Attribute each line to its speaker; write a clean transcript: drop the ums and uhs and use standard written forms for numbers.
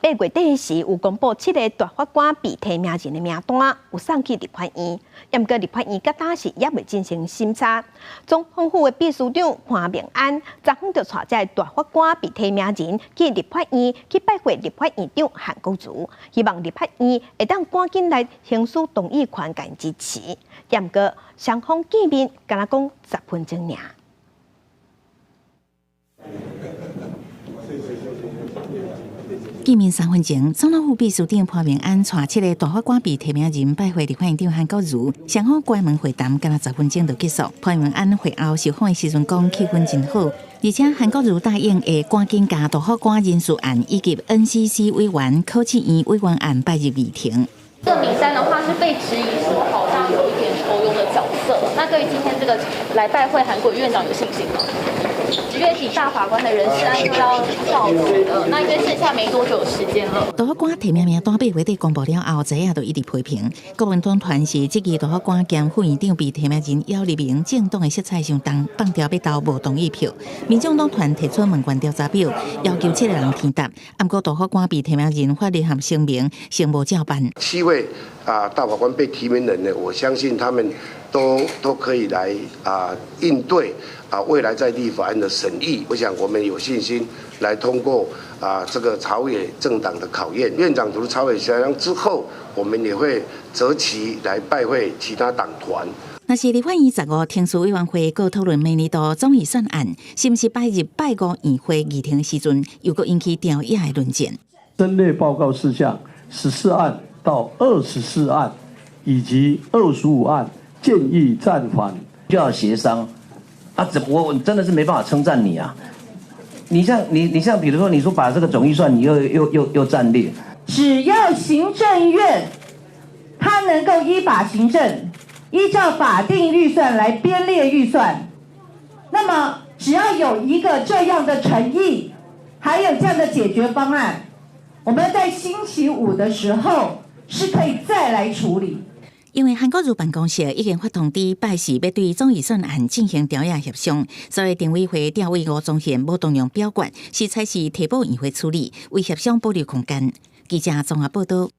Speaker 1: 8月底时有公布7个大法官被提名人的名单，有送去立法院，不过立法院到当时也未进行审查。总统府的秘书长潘明安昨昏就带这大法官被提名人去立法院去拜会立法院长韩国瑜，希望立法院会当赶紧来行使动议权甲支持。不过双方见面，敢若讲10分钟尔。
Speaker 2: 见面3分前，总统府秘书长潘明安带7个大法官被提名人拜会立法院长韩国瑜，双方关门会谈，敢若10分钟就结束。潘明安会后受访的时阵讲，气氛真好，而且韩国瑜答应会赶紧将大法官人事案以及 NCC 委员考试院委员案摆入议程。
Speaker 3: 这个名单的话是被质疑说好像有一点抽佣的角色，那对于今天这个来拜会韩国瑜院长有信心吗？10月底大法官的人事案又要召集了，那因为剩下没多久时间了。
Speaker 2: 大法官提名名单8月底公布了后，知影就一直批评。国民党团是这期大法官兼副院长被提名人姚立明政党的色彩相当，放调要投无同意票。民众党团提出问卷调查表，要求7个人填答。不过大法官被提名人发立函声明，声无照办。
Speaker 4: 7位大法官被提名人呢，我相信他们都可以来应对未来在立法案的审议。我想我们有信心来通过这个朝野政党的考验。院长读朝野协商之后，我们也会择期来拜会其他党团。
Speaker 2: 那是立法院15听书委员会搁讨论明年度总预算案，是不是摆入拜5议会议程的时阵，又搁引起调野的论战。
Speaker 5: 针对报告事项14案到24案以及25案，建议暂缓，
Speaker 6: 就要协商啊！我真的是没办法称赞你啊！你像比如说，你说把这个总预算你又暂列，
Speaker 7: 只要行政院它能够依法行政，依照法定预算来编列预算，那么只要有一个这样的诚意，还有这样的解决方案，我们在星期5的时候是可以再来处理。
Speaker 2: 因为韩国瑜办公室已经发通知拜4要对总预算案进行调野协商，所以常委会调委吴宗宪无动用表决，是采取提报议会处理，为协商保留空间。记者综合报道。